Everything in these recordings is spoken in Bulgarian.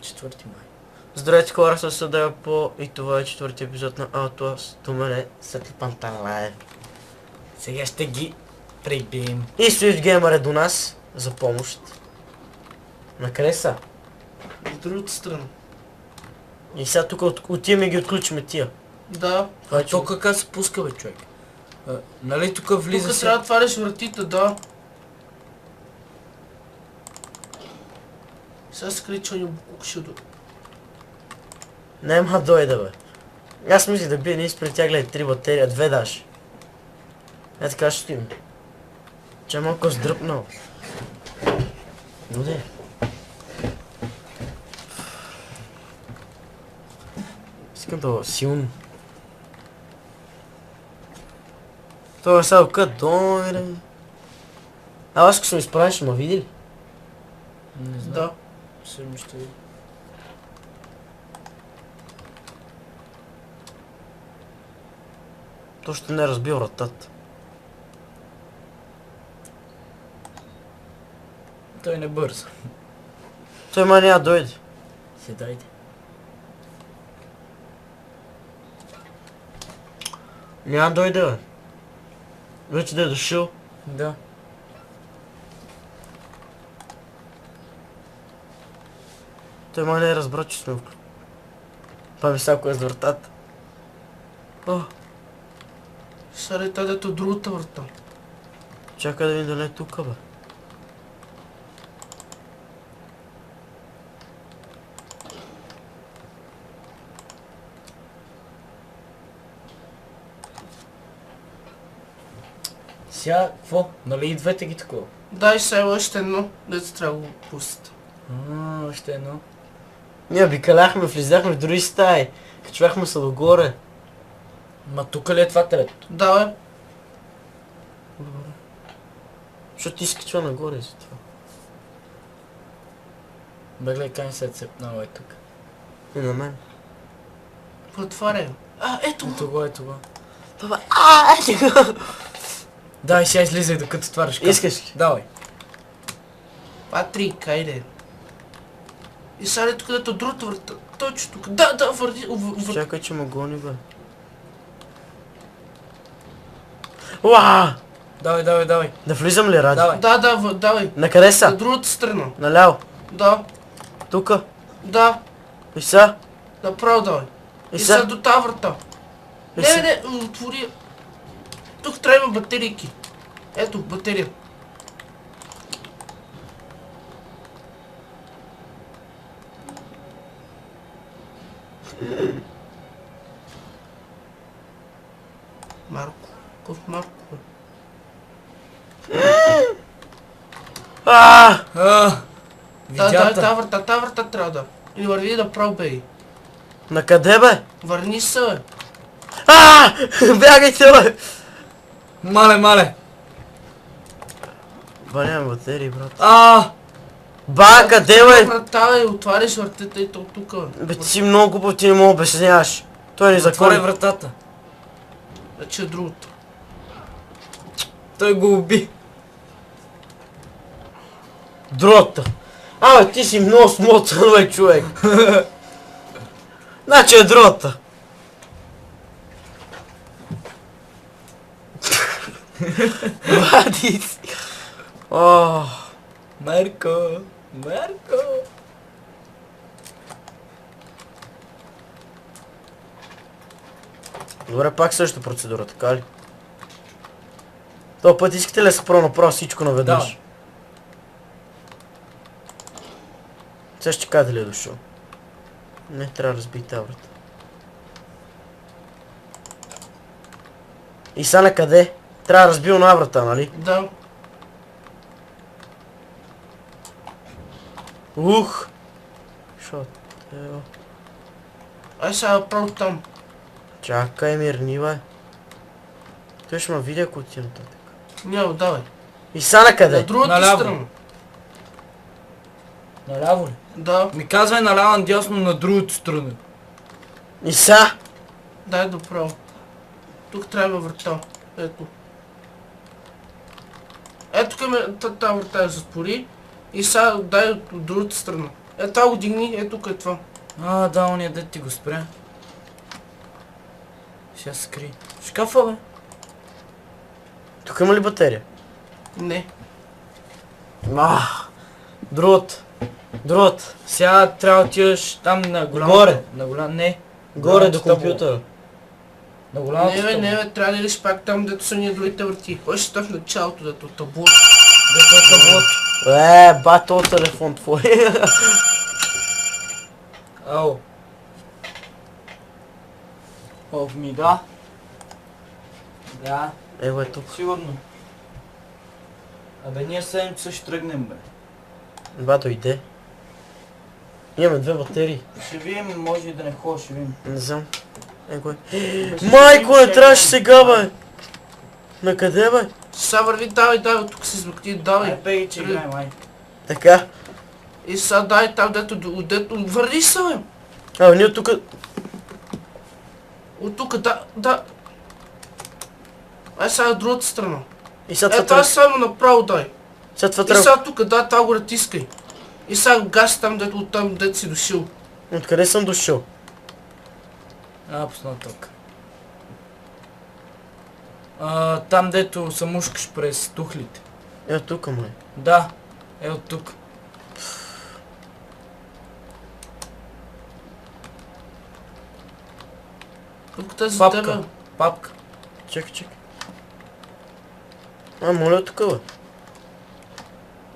4 май. Здравейте хора, със Съдева по и това е четвърти епизод на Outlast. До мен е Светли Панталаев. Сега ще ги прибием. И Swift Gamer е до нас за помощ. Накъде са? От другата страна. И сега тук отиваме и ги отключиме тия. Да. Това е То как се пуска, бе, човек? Нали тук влиза Тук си... трябва да отваряш вратите, да. Сега се крича ни букшудо. Нема дойде, бе. Аз мисля да бие, ние спритя, гледай, 3 батерия, 2 даже. Е така ще стоим. Че е малко сдръпнал. Но де. Искам да силно. Това е сега къде дойде. Аз ако съм изправен, ще ме види ли? Не знам. Да. Сигурно ще види. То ще не разбил вратата. Той не бърза. Той ма няма дойде. Си дайте. Няма дойде, бе. Вече да е дошъл. Да. Той ма не е разбрал, че сме вклю. Това ми сега кое е за вратата. О, Сега е тази от другата врата. чакай да видим дали е тука, бе. Сега, какво? Нали и двете ги такова? Дай сега още едно, дето трябва да го пустите. Още едно. Ние обикаляхме, влизахме в други стаи. Качвахме се догоре. Ма тук ли е това трето? Да, бе. Защото ти си качва нагоре за това. Бе, гледай, как се е цепнала е тук. И на мен. Отваряй. Ето го. Ето го, ето го. Това. Ето го. Дай, сега излизай, докато отваряш капа. Искаш ли? Давай. Патрик, айде. И сега е тук, дето от другата врата. Точно тук. Да, върни. Чакай, че ме гони, бе. Уа! Давай, давай, давай. Да влизам ли, Ради? Давай. Да, давай. На къде На са? другата страна. Наляво. Да, Тука. да. И са? Направо давай. И И сега са? до тази врата. И са? Не, отвори. Тук трябва батерийки. Ето, батерия. Марко. Какъв Марко, бе? Видята. Та врата трябва да. И върви да право, бей. На къде, бе? Върни се, бе. Бягайте, бе! Мале. Ба, няма батерии, брат. А! Къде, бе? Врата, бе, отваряш вратата и то тук, бе. Бе, ти си много глупав, ти не мога обясняваш. Той е Затворя незаконен. вратата. Значи е другото. Той го уби. Другата. Бе, ти си много смотан, бе, човек. Значи е другата. Вади си. Марко. Добре, пак същата процедура, така ли? Този път искате ли да се направо всичко наведнъж? Да. Сега ще кажа дали е дошъл. Не, трябва да разбий тази врата. И са на къде? Трябва да разбил на врата, нали? Да. Ух! Шот. Ай сега право там. Чакай, мирни, бе. Той ще ме види, ако отида нататък. Няма, давай. И са на На къде? другата Наляво. страна. Наляво ли? Да. Ми казвай наляво, надясно на другата страна. И са! Дай доправо. Тук трябва врата. Ето. Ето към тази врата я затвори и сега дай от другата страна. Е, това го дигни, е тук е това. А, да, ония дет ти го спря. Сега скри. Шкафа, бе. Тук има ли батерия? Не. Другото. Другото. Сега трябва да отиваш там на голямо. Горе. На голям... Не. Горе до голямото табло. компютъра. На голямото Не, бе, табло. не, бе, трябва да идеш пак там, дето са ние другите върти. Кой ще став в началото, дето табло? Дето е таблото. Ба, този телефон твой. Ау. О, ми да. Да, Ево е тук. сигурно. Абе, ние седмица ще тръгнем, бе. Ба, дойде. Имаме 2 батерии. Ще видим, може и да не ходиш, ще видим. Не знам. Его е. Майко, не трябваше сега, бе! На къде, бе? Сега върви, давай, тук си измъкти, давай. Ай, пей, че играем, ай. Така. И сега дай там, дето, върви се, бе. Ние от тук... От тук, да. Ай, сега от другата страна. И сега Е, това това трябва... само направо дай. Сега това И трябва... сега тук, да, това го натискай. И сега го гаси там, дето си дошил. Откъде съм дошъл? Пусна тук. Там дето се мушкаш през тухлите. Ево тук, май. Да, е от тук. Тук за тебе. Папка. Папка. Чакай. Моля от тук, бе.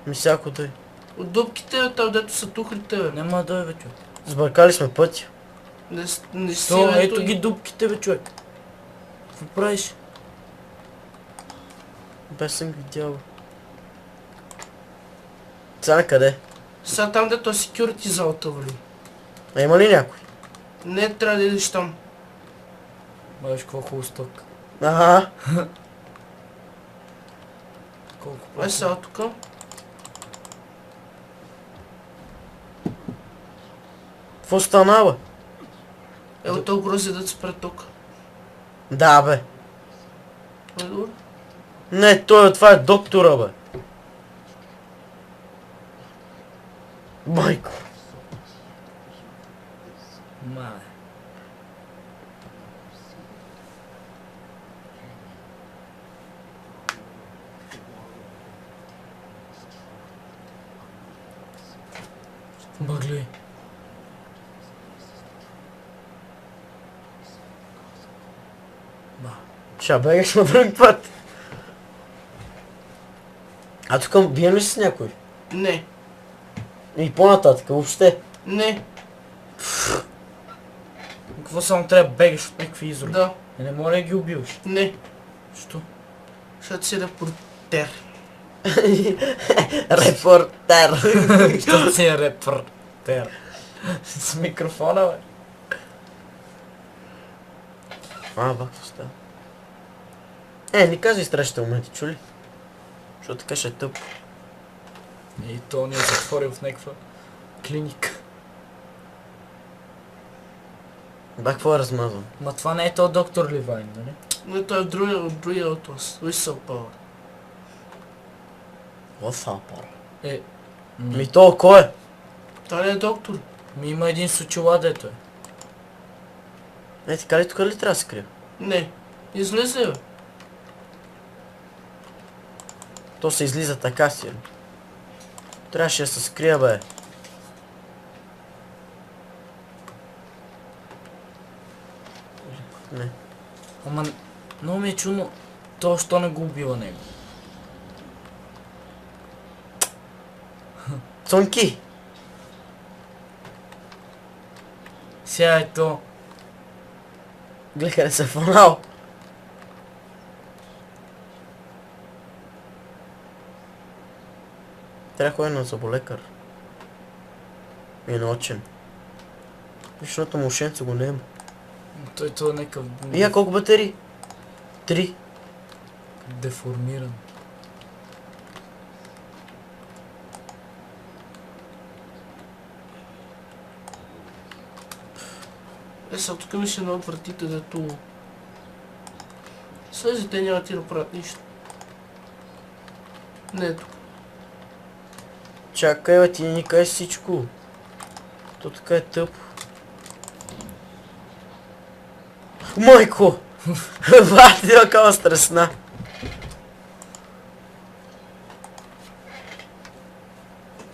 Ми всяко дай. От дупките, бе, там, дето са тухлите, бе. Няма да е, бе, човек. Сбъркали сме пътя. Не си, То, бе, ето ги дупките, бе, човек. Какво правиш? Без съм ги видял, бе. Сега на къде? Сега там, дето е security залата, върви. Има ли някой? Не, трябва да идеш там. Виж какво хубаво сток. Ага. Колко Ай, сега тук. Какво стана, бе? Ево, то грози да спре тук. Да, бе. Добре. Не, това е доктора, бе. Майко. Мале. Бъгли. Ще бегаш на друг път. А тук бием ли с някой? Не. И по-нататък, въобще. Не. Какво само трябва да бегаш от някакви изроди? Да. Не мога да ги убиваш. Не. Що? Защото си репортер. Репортер. Що си е репортер? С микрофона, бе. Бак, какво става? Не казвай страшните моменти, чули? Защото така ще е тъп. И то ни е затворил в някаква клиника. Бак, какво е размазван? Ма това не е то доктор Ливайн, нали? Но той е другия от вас. Whistleblower. Лосапър. Ми, То кой е? Той не е доктор. има един с очила, дето е. Така ли тук ли трябва да се крия? Не. Излезе, бе. То се излиза така сигурно. Трябваше да се скрия, бе. Не. Ама, много ми е чудно, то що не го убива него. Цонки! Сега е то. Гледай къде се е фанал. Трябва да ходя на зъболекар. И на очен. Защото му ушенце го няма. Той то е някакъв Колко батерии? 3. деформиран. Сега тук имаше едно от вратите, дето... Слези, те няма ти да правят нищо. Не е тук. Чакай, бе, ти не ни кажеш всичко. То така е тъпо. Майко! Бати, такава стресна.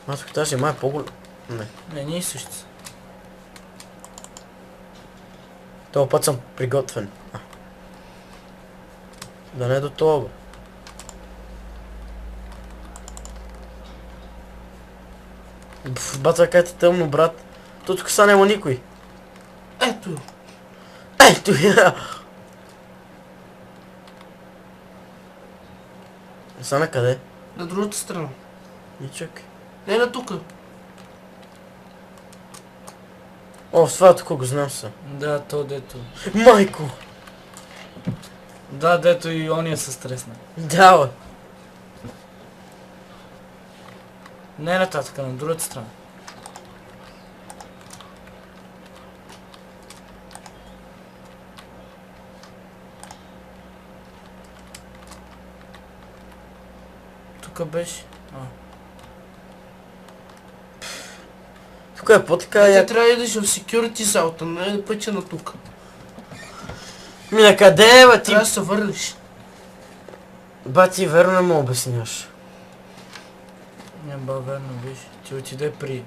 Аз тази май е по-голям. Не. Не, ние същи са. Този път съм приготвен. Да не е до това, бе. Бата, как е тъмно, брат. То тук са няма никой. Ето. Ето я! Са на къде? На другата страна. И чакай. Не на тука. О, с това тук го знам са. Да, то дето. Майко! Да, дето и ония са стресна. Да, бе. Не нататък, на другата страна. Тук беше. Тук е по-така Тя як... трябва да идеш в security залата, не е пътя на тук. Ми на къде е, бе, ти? Трябва да се върнеш. Бати, верно не му обясняваш. Не, ба, верно, виж. Ти отиде при...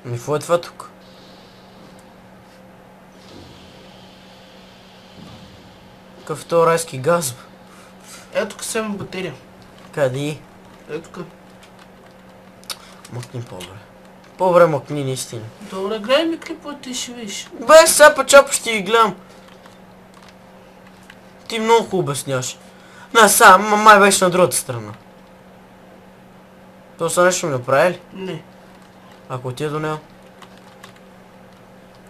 Ми, какво е това тук? Какъв е този райски газ, бе? Ето тук сега има батерия. Къде? Ето тук. Мъкни по-добре. По-добре мъкни, наистина. Добре, гледай ми клиповете и ще видиш. Бе, сега по-чапо ще ги гледам. Ти много хубаво обясняваш. На, сега, май беше на другата страна. То са нещо ми направи ли? Не. Ако отида до него?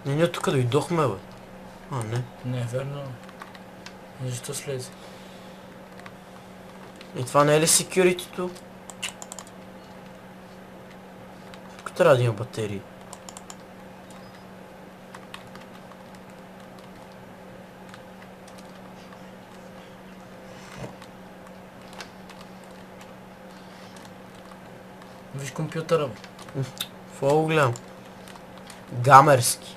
Не, ние тук дойдохме, бе. А, не. Не, верно. Защо слезе? И това не е ли security-то? Тук трябва да има батерии. Виж компютъра, бе. Какво го гледам? Гамерски.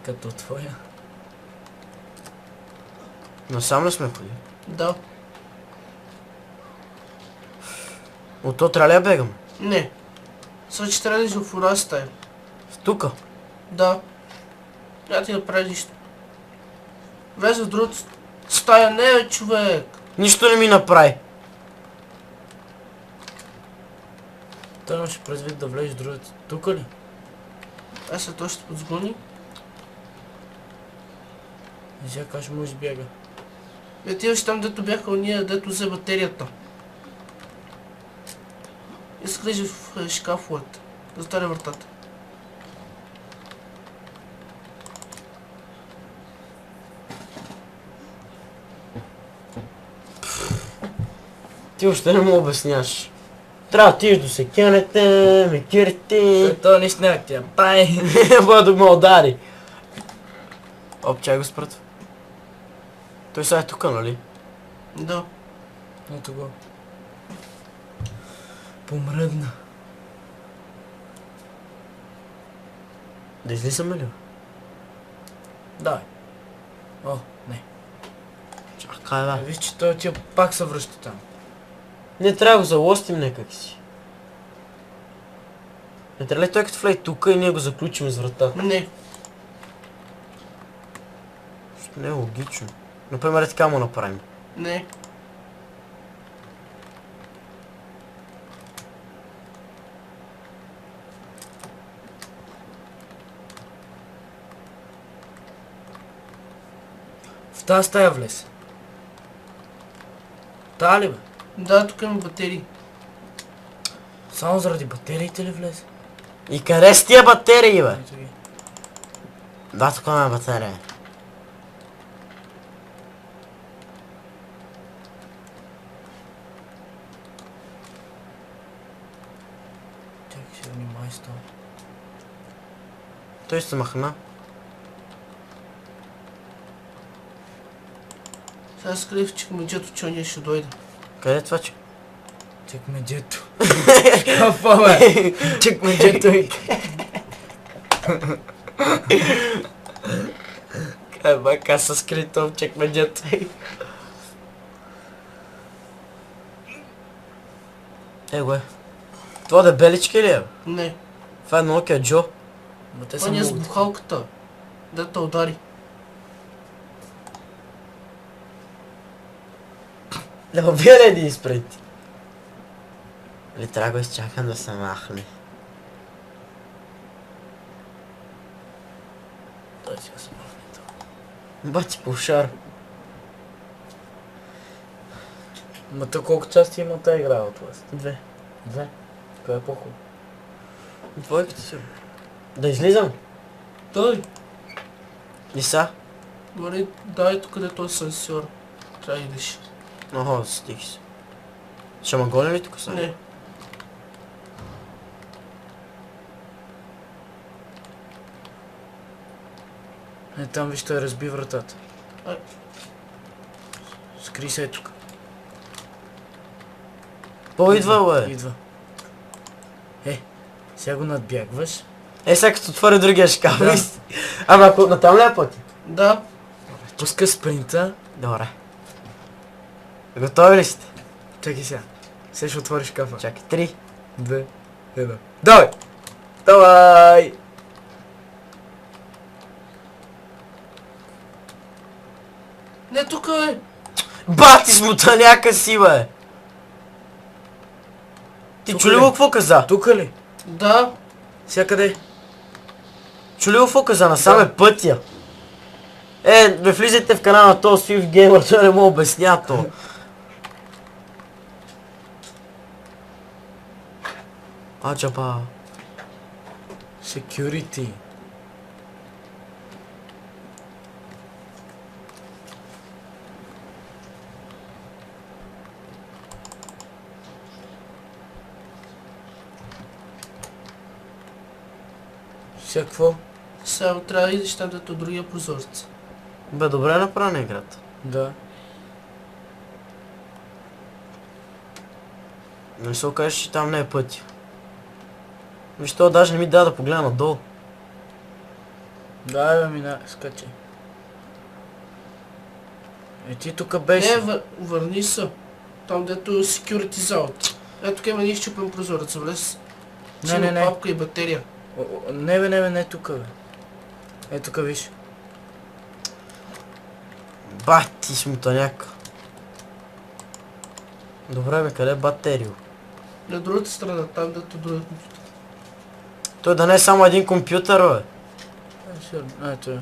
Като твоя. Насам ли сме ходили? Да. От то трябва ли да бегам? Не. Сега че трябва да идеш в една стая. Тука. Да. Я ти направи нищо. Влез в другата стая, не бе, човек. Нищо не ми направи. Той имаше предвид да влезеш в другата. Тук ли? Аз след това ще подсгони. И сега как ще му избяга? Бе, ти имаш там, дето бяха уния, дето взе батерията. Изглежда в шкафовете. Затваря вратата. Ти още не му обясняваш. Трябва да отидеш до секенете, мекирите. Това нищо няма тя прави. Бъда да ме удари. Оп, чай го спрат. Той сега е тука, нали? Да. Ето го. Помръдна. Да излизаме ли? Давай. О, не. Чакай, да. Виж, че той тия пак се връща там. Не трябва да го залостим някак си. Не трябва ли той като влезе тука и ние го заключим с врата? Не. Не е логично. Например, така му направим. Не. В тази стая влез. Та ли бе? Да, тук има батерии. Само заради батериите ли влезе? И къде с тия батерии, бе? Ето ги. Да, тук има батерия. Чакай, ще внимай с това. Той се махна. Сега скрих, че комеджето, че ние ще дойде. Къде е това, че? Чекмеджето. Шкафа, бе. Чекмеджето и... Къде бе, каса скрита в чекмеджето. Го е. Това дебелички ли е? Не. Това е Nokia Джо. Ма те Това са не е с много. бухалката. Да те удари. Да убия ли един изпред? Или трябва да го изчакам да се махне? Той сега се махне. Бати пушар. Ма то колко части има тази игра от вас? 2. Две. Кой е по-хубаво? Двойката си. Да излизам? Той. И са? Говори, дай тук където е сенсор. Трябва да идеш. Охо, стих се. Ще ма гоним ли тук са? Не. Е, там виж, той разби вратата. Ай. Скри се е тук. По-идва, бе. Идва. Сега го надбягваш. Сега като отворя другия шкаф. Да. Ама ако натам ли е пъти? Да. Пуска спринта. Добре. Готови ли сте? Чакай сега. Сега ще отвориш кафа. Чакай, 3. 2, 1. Давай! Давай! Не, тук е. Бати с мутаняка си, бе! Ти Тук чули ли? го какво каза? Тук ли? Да. Всякъде. Чули го какво каза? Насам е пътя. Бе, влизайте в канала на този Swift Gamer, той не му обясня то. Аджаба. Security. Сега какво? Сега трябва да идеш там, дето другия прозорец. Бе, добре е направена играта. Да. Не се окажеш, че там не е пътя. Виж, това даже не ми даде да погледна надолу. Да, бе, мина, скачай. Ти тук беше. Не, върни се. Там, дето е security zone. Ето тук има един щупен прозорец, влез. Не. Папка и батерия. Не, бе, не тук, бе. Е, тук виж. Бати с мутаняка. Добре, бе, къде е батерио? На другата страна, там, дето другия. Той да не е само един компютър, бе. Ето е.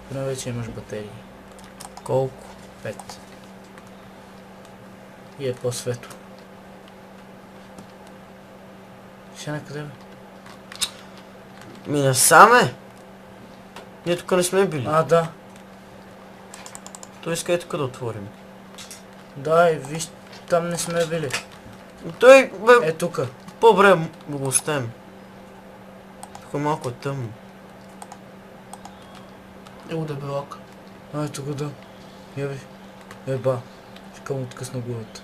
Поне вече имаш батерии. Колко? 5. И е по-светло. Ще накъде, бе? Ми насаме. Ние тук не сме били. А, да. Той иска и тук да отворим. Да, и виж, там не сме били. Той, бе, Е, тука. по-добре го оставим. Тук малко е тъмно. Его дебелак. А, ето го, да. Я ви. Еба. Ще му откъсна главата.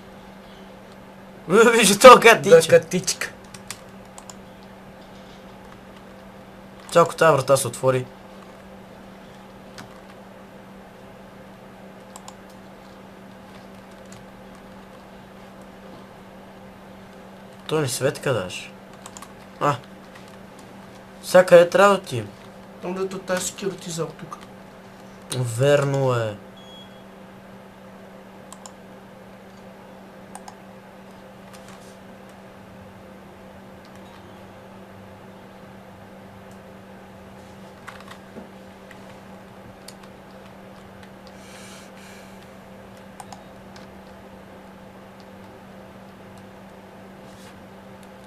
Виж, то как Да, тича. катичка. Чако тази врата се отвори. Той ни светка даже. Сега къде трябва да отидем? Там, дето тази security zone тук. Верно е.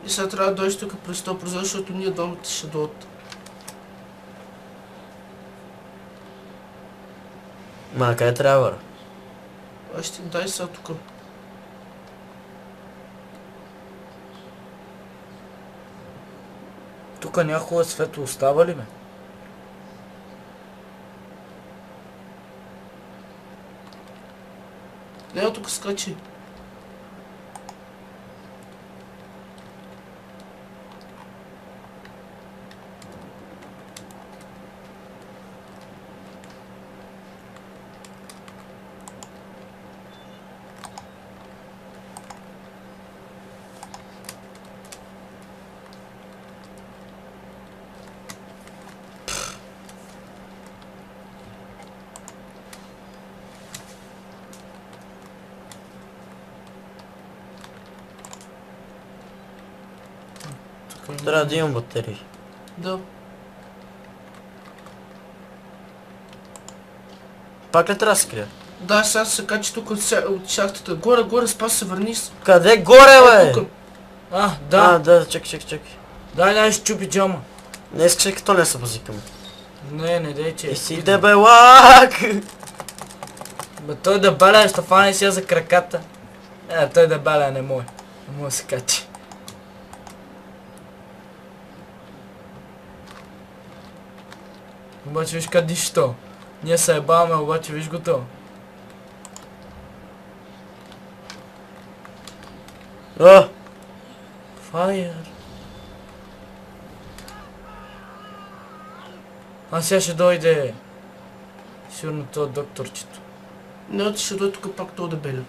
И сега трябва да дойдеш тук през този прозор, защото ние домите ще дойдат. Ма на къде трябва? Аз ще дай сега тук. Тук някога светло остава ли, бе? Не, тук скачи. Трябва да имам батерии. Да. Пак ли трябва да се крия? Да, сега се качи тук от шахтата. Горе, горе, спас се, върни се. Къде горе, бе? Тук. Да. Чакай. Дай, щупи джама. Не искаш като не се базикаме. Не дей, че... И си дебелак! Бе, той дебеля, ще фане си я за краката. Той дебеля не може. Не може да се качи. Обаче виж къде що. Ние се ебаваме, обаче виж го то. Файер. Сега ще дойде. Сигурно това докторчето. Не, ще дойде тук пак това дебеля.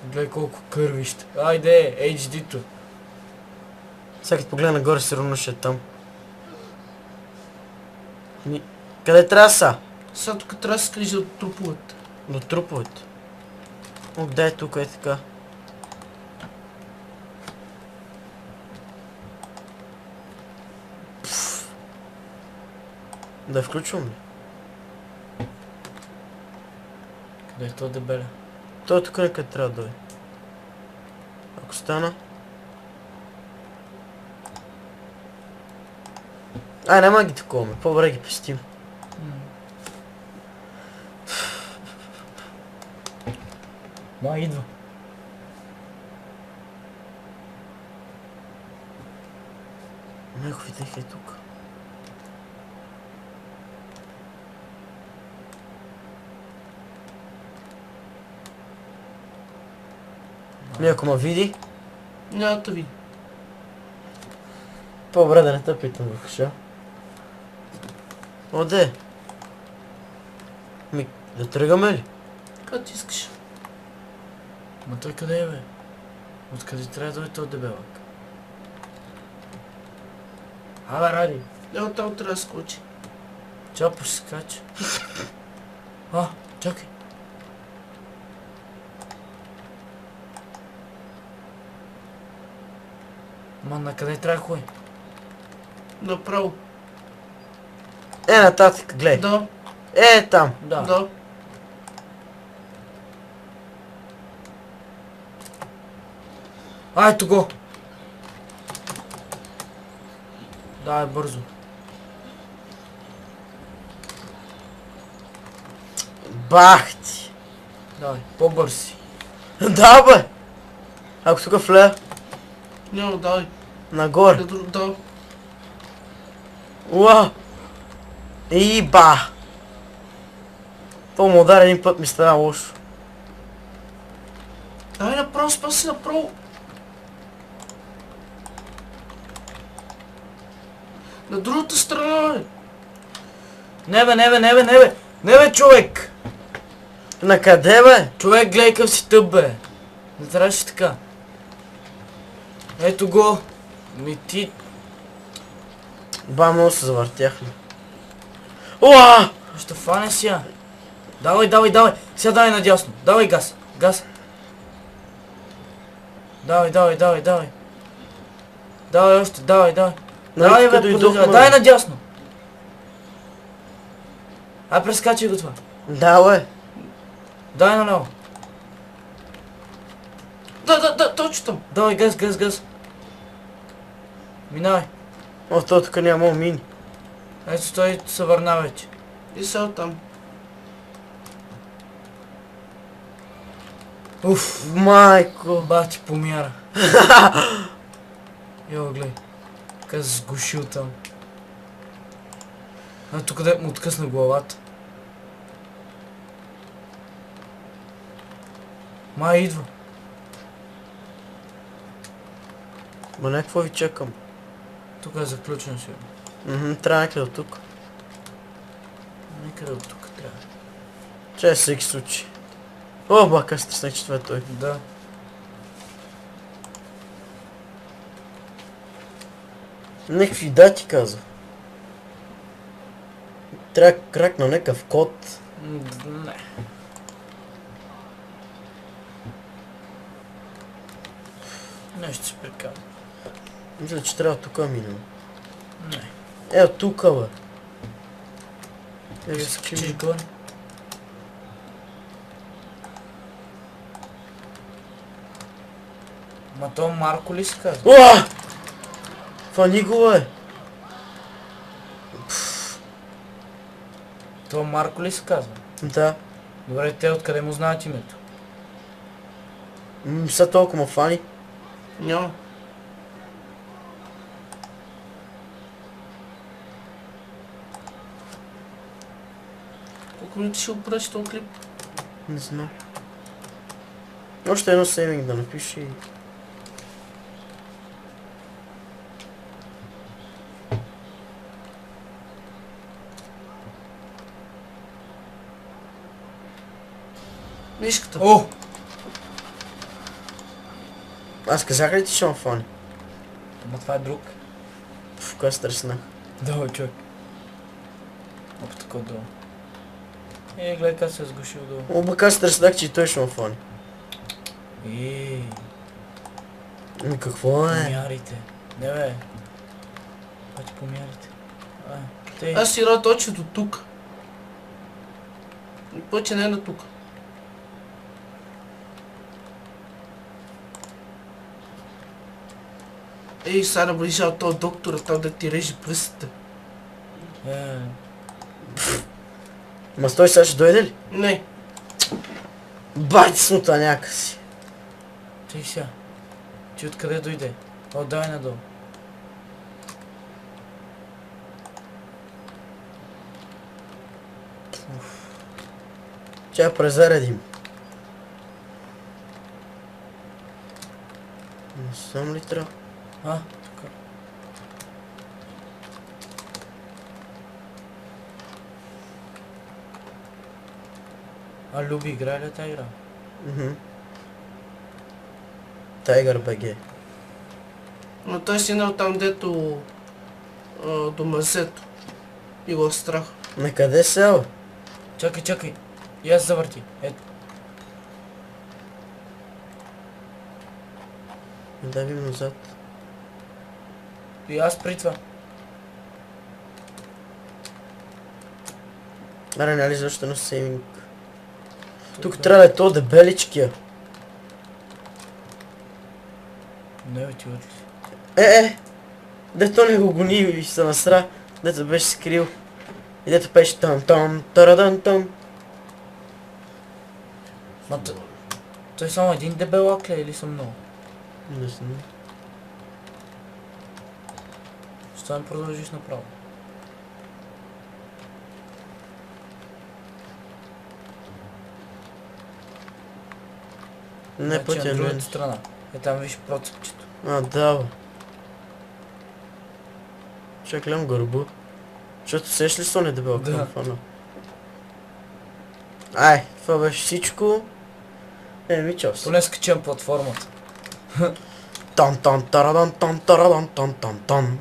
Гледай колко кървище. Айде, HD-то. Сега като погледна нагоре, сигурно ще е там. Къде трябва са? Сега тук трябва да се скрижи от труповете. До труповете. Къде е тук, е така? Да включвам ли? Къде е то дебеля? Той тук някъде трябва да дойде. Ако стана... няма да ги таковаме, по-добре ги пестим. Идва. Него видях е тук. Ако ме види, Няма да види. по-добре да не те питам, Лукаша. Оде? Да тръгаме ли? Къде ти искаш? Ма той къде е, бе? Откъде трябва да дойде този дебелак? Абе, ради. Ево там трябва да скочи. Чапо ще скача. Чакай. На къде трябва да ходи? Направо. Нататък, гледай. Да, Там. да. Ето го! Давай бързо. Бах ти! Давай, по-бърз си. Да, бе! Ако тук влея, Няма, давай. нагоре. Да. Уа! Иба! То му удари един път ми стана лошо. Давай направо, спаси направо. На другата страна, бе. Не бе, човек! На къде, бе? Човек, гледай къв си тъп, бе. Не трябваше така. Ето го. Ти... Много се завъртяхме. Уа! Ще фане си я. Давай. Сега давай надясно. Давай газ. Давай. Давай още, давай. Давай, бе, подължавай. Дай надясно. Прескачай го това. Да, бе. Дай наляво. Да, точно там. Давай, газ. Минавай. То тук няма мини. Ето той се върна вече. И сега там. Уф, Майко. бати помяра. Йо, гледай. Как се сгушил там. Тук къде му откъсна главата. Май идва. Ма някакво ви чекам. Тук е заключен си. Трябва някъде от тук. Никъде от тук трябва. Че всеки случай. О, бака, стреснах, че това е той. Да. Някакви дати каза. Трябва да кракна някакъв код. Не. Нещо си прикам. Мисля, че трябва тук да минем. Не. Ето тук, бе. Е, скачиш горе. Ма то Марко ли се казва? Уа! Фани го, бе. То Марко ли се казва? Да. Добре, те откъде му знаят името? Са толкова ма фани. Няма. Колко минути ще опреш този клип? Не знам. Още едно сейвинг да напише и... Мишката. О! Аз казах ли ти ще ма фани? Ама това е друг. Кога стреснах. Долу човек. Оп, тук отдолу. Гледай как се е сгушил долу. О, бака стреснах, че и той ще ма фани. Ми какво е? Помярите. Не бе. Пати помярите. Тъй. Аз си рад точно до тук. И пътя не е на тук. Ей, сега наближава този доктора там да ти режи пръстите. Ма той сега ще дойде ли? Не. Бати смута някакси. Тъй сега. Ти откъде дойде? О, давай надолу. Чай презаредим. Не съм ли трябва? Тук. Люби, играе ли тази игра? Тайгър БГ. Но той си еднал там, дето до мазето. И го е страх. На къде села? Чакай, чакай. И аз завърти. Ето. Да ви назад. И аз при това. Аре, нали защо на сейвинг? Тук трябва да е то дебеличкия. Не бе, ти отли. Дето не го гони и се насра. Дето беше скрил. И дето пеше там, тарадан там. Ма той само един дебелак ли е или съм много? Не знам. Ще не продължиш направо. Не Значи пътя на не. другата страна. Там виж процепчето. Да, бе. Ще гледам гърба. Защото сеш ли са не дебел Да. към фана? Ай, това беше всичко. Ми чао се. Поне скачам платформата. Тан тан тарадан тан тарадан тан тан тан.